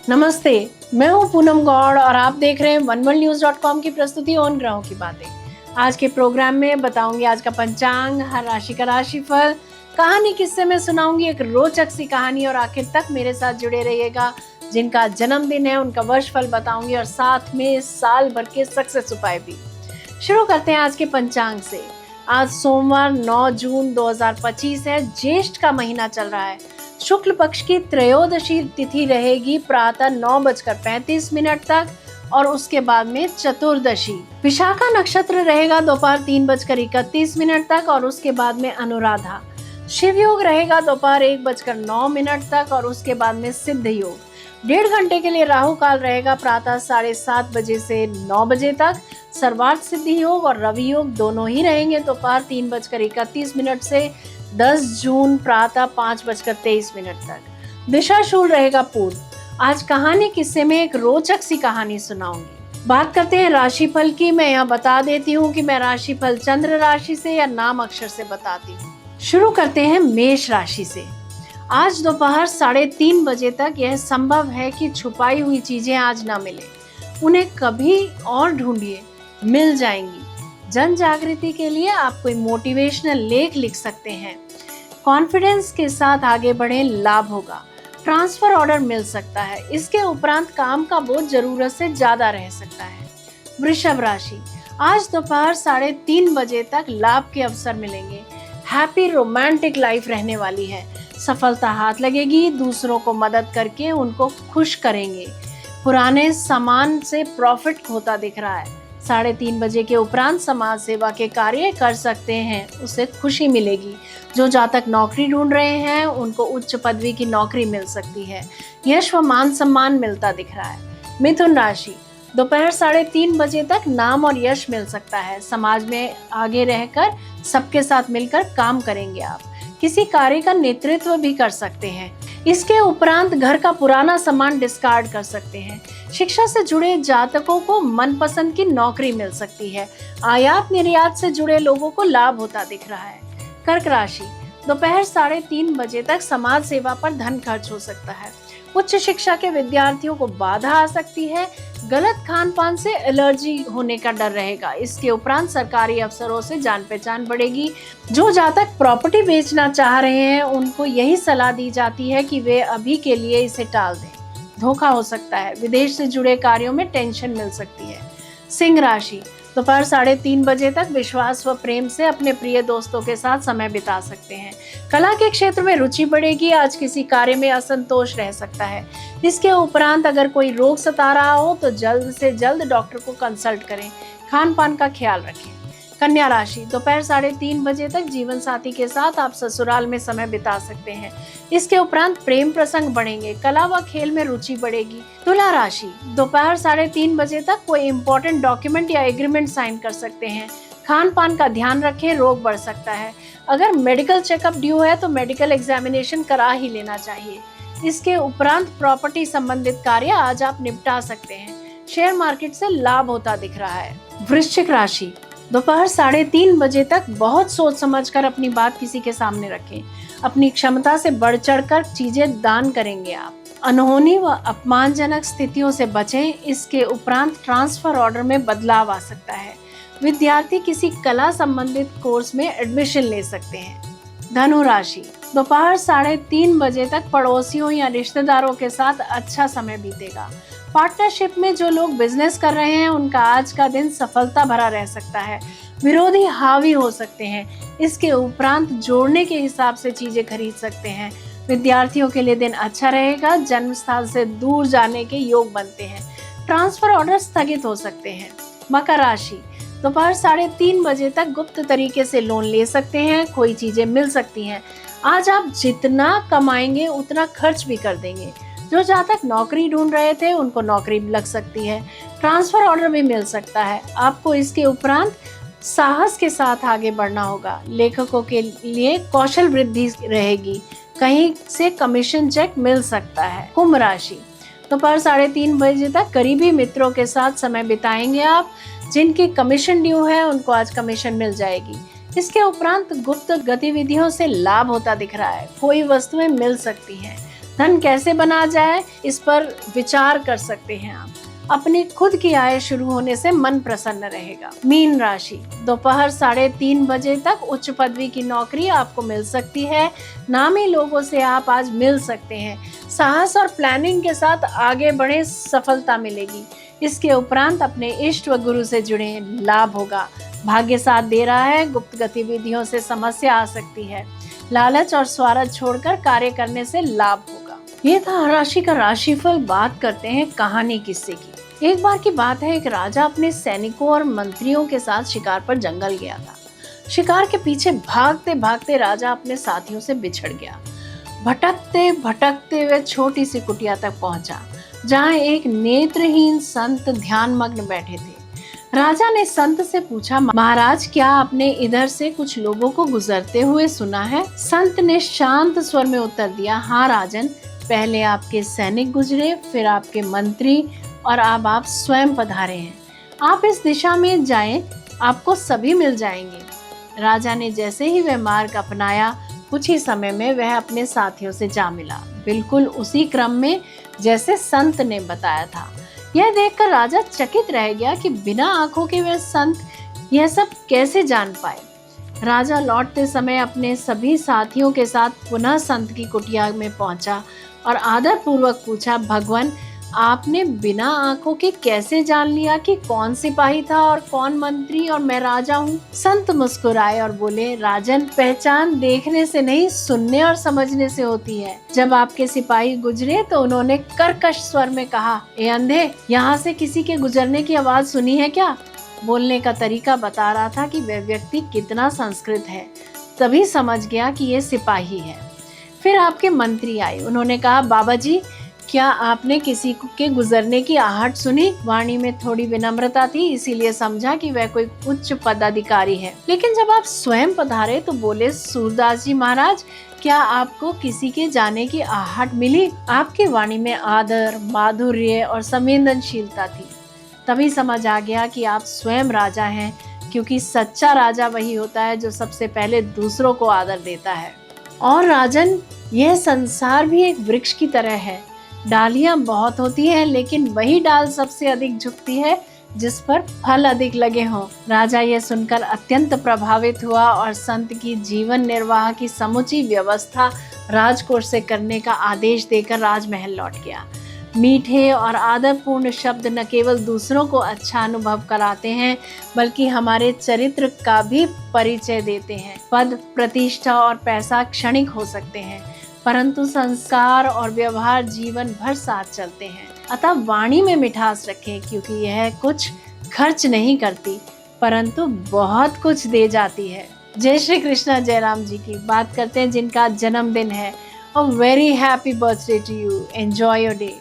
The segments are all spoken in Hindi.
नमस्ते, मैं हूं पूनम गौड़ और आप देख रहे हैं oneworldnews.com की प्रस्तुति ऑन ग्रहों की बातें। आज के प्रोग्राम में बताऊंगी आज का पंचांग, हर राशि का राशिफल, कहानी किस्से में सुनाऊंगी एक रोचक सी कहानी और आखिर तक मेरे साथ जुड़े रहिएगा। जिनका जन्मदिन है उनका वर्षफल बताऊंगी और साथ में साल भर के सक्सेस उपाय भी। शुरू करते हैं आज के पंचांग से। आज सोमवार 9 जून 2025 है, ज्येष्ठ का महीना चल रहा है। शुक्ल पक्ष की त्रयोदशी तिथि रहेगी प्रातः 9:35 तक और उसके बाद में चतुर्दशी। विशाखा नक्षत्र रहेगा दोपहर 3:31 तक और उसके बाद में अनुराधा। शिव योग रहेगा दोपहर 1:09 तक और उसके बाद में सिद्ध योग। 1.5 घंटे के लिए राहु काल रहेगा प्रातः 7:30 बजे से 9 बजे तक। सर्वार्थ सिद्धि योग और रवि योग दोनों ही रहेंगे दोपहर 3:31 से 10 जून प्रातः 5:23 तक। दिशा शूल रहेगा पूर्व। आज कहानी किस्से में एक रोचक सी कहानी सुनाऊंगी। बात करते हैं राशिफल की। मैं यहाँ बता देती हूँ कि मैं राशिफल चंद्र राशि से या नाम अक्षर से बताती हूँ। शुरू करते हैं मेष राशि से। आज दोपहर 3:30 बजे तक यह संभव है कि छुपाई हुई चीजें आज ना मिले। उन्हें कभी और ढूंढिए, मिल जाएंगी। जन जागृति के लिए आप कोई मोटिवेशनल लेख लिख सकते हैं। कॉन्फिडेंस के साथ आगे बढ़े, लाभ होगा। ट्रांसफर ऑर्डर मिल सकता है। इसके उपरांत काम का बोझ जरूरत से ज्यादा रह सकता है। वृषभ राशि। आज दोपहर 3:30 बजे तक लाभ के अवसर मिलेंगे। हैप्पी रोमांटिक लाइफ रहने वाली है। सफलता हाथ लगेगी। दूसरों को मदद करके उनको खुश करेंगे। पुराने सामान से प्रॉफिट होता दिख रहा है। 3:30 बजे के उपरांत समाज सेवा के कार्य कर सकते हैं, उससे खुशी मिलेगी। जो जातक नौकरी ढूंढ रहे हैं उनको उच्च पदवी की नौकरी मिल सकती है। यश व मान सम्मान मिलता दिख रहा है। मिथुन राशि। दोपहर 3:30 बजे तक नाम और यश मिल सकता है। समाज में आगे रहकर सबके साथ मिलकर काम करेंगे आप। किसी कार्य का नेतृत्व भी कर सकते हैं। इसके उपरांत घर का पुराना सामान डिस्कार्ड कर सकते हैं। शिक्षा से जुड़े जातकों को मनपसंद की नौकरी मिल सकती है। आयात निर्यात से जुड़े लोगों को लाभ होता दिख रहा है। कर्क राशि। दोपहर 3:30 बजे तक समाज सेवा पर धन खर्च हो सकता है। उच्च शिक्षा के विद्यार्थियों को बाधा आ सकती है। गलत खान पान से एलर्जी होने का डर रहेगा। इसके उपरांत सरकारी अफसरों से जान पहचान बढ़ेगी। जो जातक प्रॉपर्टी बेचना चाह रहे हैं उनको यही सलाह दी जाती है कि वे अभी के लिए इसे टाल दें। धोखा हो सकता है। विदेश से जुड़े कार्यों में टेंशन मिल सकती है। सिंह राशि। दोपहर 3:30 बजे तक विश्वास व प्रेम से अपने प्रिय दोस्तों के साथ समय बिता सकते हैं। कला के क्षेत्र में रुचि बढ़ेगी। आज किसी कार्य में असंतोष रह सकता है। इसके उपरांत अगर कोई रोग सता रहा हो तो जल्द से जल्द डॉक्टर को कंसल्ट करें। खान पान का ख्याल रखें। कन्या राशि। दोपहर 3:30 बजे तक जीवन साथी के साथ आप ससुराल में समय बिता सकते हैं। इसके उपरांत प्रेम प्रसंग बढ़ेंगे। कला व खेल में रुचि बढ़ेगी। तुला राशि। दोपहर 3:30 बजे तक कोई इम्पोर्टेंट डॉक्यूमेंट या एग्रीमेंट साइन कर सकते हैं। खान पान का ध्यान रखें, रोग बढ़ सकता है। अगर मेडिकल चेकअप ड्यू है तो मेडिकल एग्जामिनेशन करा ही लेना चाहिए। इसके उपरांत प्रॉपर्टी संबंधित कार्य आज आप निपटा सकते हैं। शेयर मार्केट से लाभ होता दिख रहा है। वृश्चिक राशि। दोपहर 3:30 बजे तक बहुत सोच समझकर अपनी बात किसी के सामने रखें। अपनी क्षमता से बढ़ चढ़कर चीजें दान करेंगे आप। अनहोनी व अपमानजनक स्थितियों से बचें। इसके उपरांत ट्रांसफर ऑर्डर में बदलाव आ सकता है। विद्यार्थी किसी कला संबंधित कोर्स में एडमिशन ले सकते हैं। धनु राशि। दोपहर 3:30 बजे तक पड़ोसियों या रिश्तेदारों के साथ अच्छा समय बीतेगा। पार्टनरशिप में जो लोग बिजनेस कर रहे हैं उनका आज का दिन सफलता भरा रह सकता है। विरोधी हावी हो सकते हैं। इसके उपरांत जोड़ने के हिसाब से चीजें खरीद सकते हैं। विद्यार्थियों के लिए दिन अच्छा रहेगा। जन्म स्थान से दूर जाने के योग बनते हैं। ट्रांसफर ऑर्डर स्थगित हो सकते हैं। मकर राशि। दोपहर 3:30 बजे तक गुप्त तरीके से लोन ले सकते हैं। कोई चीजें मिल सकती हैं। आज आप जितना कमाएंगे उतना खर्च भी कर देंगे। जो जातक नौकरी ढूंढ रहे थे उनको नौकरी लग सकती है। ट्रांसफर ऑर्डर भी मिल सकता है। आपको इसके उपरांत साहस के साथ आगे बढ़ना होगा। लेखकों के लिए कौशल वृद्धि रहेगी। कहीं से कमीशन चेक मिल सकता है। कुंभ राशि। दोपहर 3:30 बजे तक करीबी मित्रों के साथ समय बिताएंगे आप। जिनकी कमीशन ड्यू है उनको आज कमीशन मिल जाएगी। इसके उपरांत गुप्त गतिविधियों से लाभ होता दिख रहा है। कोई वस्तुएं मिल सकती हैं। धन कैसे बना जाए, इस पर विचार कर सकते हैं आप। अपनी खुद की आय शुरू होने से मन प्रसन्न रहेगा। मीन राशि, दोपहर 3:30 बजे तक उच्च पदवी की नौकरी आपको मिल सकती है। नामी लोगों से आप आज मिल सकते हैं। साहस और प्लानिंग के साथ आगे बढ़े, सफलता मिलेगी। इसके उपरांत अपने इष्ट व गुरु से जुड़े, लाभ होगा। भाग्य साथ दे रहा है। गुप्त गतिविधियों से समस्या आ सकती है। लालच और स्वार्थ छोड़कर कार्य करने से लाभ होगा। ये था राशि का राशिफल। बात करते हैं कहानी किस्से की। एक बार की बात है, एक राजा अपने सैनिकों और मंत्रियों के साथ शिकार पर जंगल गया था। शिकार के पीछे भागते भागते राजा अपने साथियों से बिछड़ गया। भटकते भटकते वे छोटी सी कुटिया तक पहुंचा, जहां एक नेत्रहीन संत ध्यानमग्न बैठे थे। राजा ने संत से पूछा, महाराज क्या आपने इधर से कुछ लोगों को गुजरते हुए सुना है? संत ने शांत स्वर में उत्तर दिया, हाँ राजन, पहले आपके सैनिक गुजरे, फिर आपके मंत्री और अब आप स्वयं पधारे हैं। आप इस दिशा में जाएं, आपको सभी मिल जाएंगे। राजा ने जैसे ही वह मार्ग अपनाया, कुछ ही समय में वह अपने साथियों से जा मिला, बिल्कुल उसी क्रम में जैसे संत ने बताया था। यह देखकर राजा चकित रह गया कि बिना आंखों के वह संत यह सब कैसे जान पाए। राजा लौटते समय अपने सभी साथियों के साथ पुनः संत की कुटिया में पहुंचा और आदर पूर्वक पूछा, भगवान आपने बिना आंखों के कैसे जान लिया कि कौन सिपाही था और कौन मंत्री और मैं राजा हूँ? संत मुस्कुराए और बोले, राजन, पहचान देखने से नहीं, सुनने और समझने से होती है। जब आपके सिपाही गुजरे तो उन्होंने कर्कश स्वर में कहा, ए अंधे, यहाँ से किसी के गुजरने की आवाज सुनी है क्या? बोलने का तरीका बता रहा था कि वह व्यक्ति कितना संस्कृत है। तभी समझ गया कि ये सिपाही है। फिर आपके मंत्री आए। उन्होंने कहा, बाबा जी, क्या आपने किसी के गुजरने की आहट सुनी? वाणी में थोड़ी विनम्रता थी, इसीलिए समझा कि वह कोई उच्च पदाधिकारी है। लेकिन जब आप स्वयं पधारे तो बोले, सूरदास जी महाराज, क्या आपको किसी के जाने की आहट मिली? आपकी वाणी में आदर, माधुर्य और संवेदनशीलता थी। तभी समझ आ गया कि आप स्वयं राजा हैं, क्योंकि सच्चा राजा वही होता है जो सबसे पहले दूसरों को आदर देता है। और राजन, यह संसार भी एक वृक्ष की तरह है। डालियां बहुत होती हैं, लेकिन वही डाल सबसे अधिक झुकती है जिस पर फल अधिक लगे हों। राजा यह सुनकर अत्यंत प्रभावित हुआ और संत की जीवन निर्वाह की समुची व्यवस्था राजकोष से करने का आदेश देकर राजमहल लौट गया। मीठे और आदरपूर्ण शब्द न केवल दूसरों को अच्छा अनुभव कराते हैं, बल्कि हमारे चरित्र का भी परिचय देते हैं। पद, प्रतिष्ठा और पैसा क्षणिक हो सकते हैं, परंतु संस्कार और व्यवहार जीवन भर साथ चलते हैं। अतः वाणी में मिठास रखें, क्योंकि यह कुछ खर्च नहीं करती, परंतु बहुत कुछ दे जाती है। जय श्री कृष्णा। जयराम जी की बात करते हैं जिनका जन्मदिन है। A very happy birthday to you. Enjoy your day.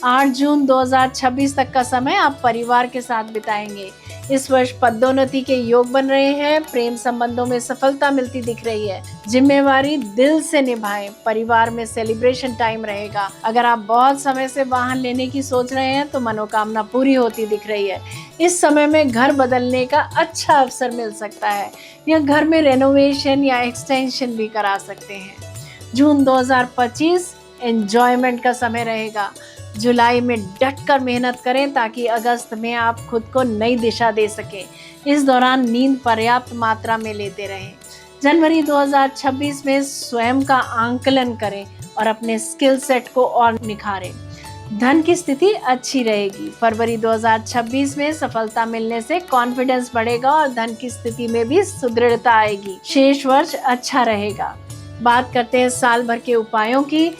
8 जून 2026 तक का समय आप परिवार के साथ बिताएंगे। इस वर्ष पदोन्नति के योग बन रहे हैं। प्रेम संबंधों में सफलता मिलती दिख रही है। जिम्मेवारी दिल से निभाएं। परिवार में सेलिब्रेशन टाइम रहेगा। अगर आप बहुत समय से वाहन लेने की सोच रहे हैं तो मनोकामना पूरी होती दिख रही है। इस समय में घर बदलने का अच्छा अवसर मिल सकता है, या घर में रेनोवेशन या एक्सटेंशन भी करा सकते हैं। जून 2025 एंजॉयमेंट का समय रहेगा। जुलाई में डटकर मेहनत करें ताकि अगस्त में आप खुद को नई दिशा दे सकें। इस दौरान नींद पर्याप्त मात्रा में लेते रहें। जनवरी 2026 में स्वयं का आंकलन करें और अपने स्किल सेट को और निखारें। धन की स्थिति अच्छी रहेगी। फरवरी 2026 में सफलता मिलने से कॉन्फिडेंस बढ़ेगा और धन की स्थिति में भी सुदृढ़ता आएगी। शेष वर्ष अच्छा रहेगा। बात करते हैं साल भर के उपायों की।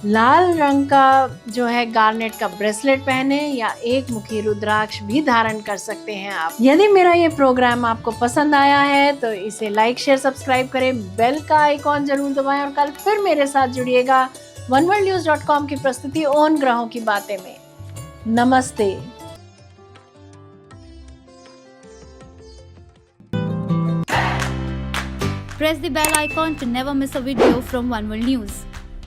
लाल रंग का जो है गार्नेट का ब्रेसलेट पहने या एक मुखी रुद्राक्ष भी धारण कर सकते हैं आप। यदि मेरा ये प्रोग्राम आपको पसंद आया है तो इसे लाइक, शेयर, सब्सक्राइब करें। बेल का आइकॉन जरूर दबाएं और कल फिर मेरे साथ जुड़िएगा oneworldnews.com की प्रस्तुति उन ग्रहों की बातें में। नमस्ते। Press the bell icon to never miss a video from One World News.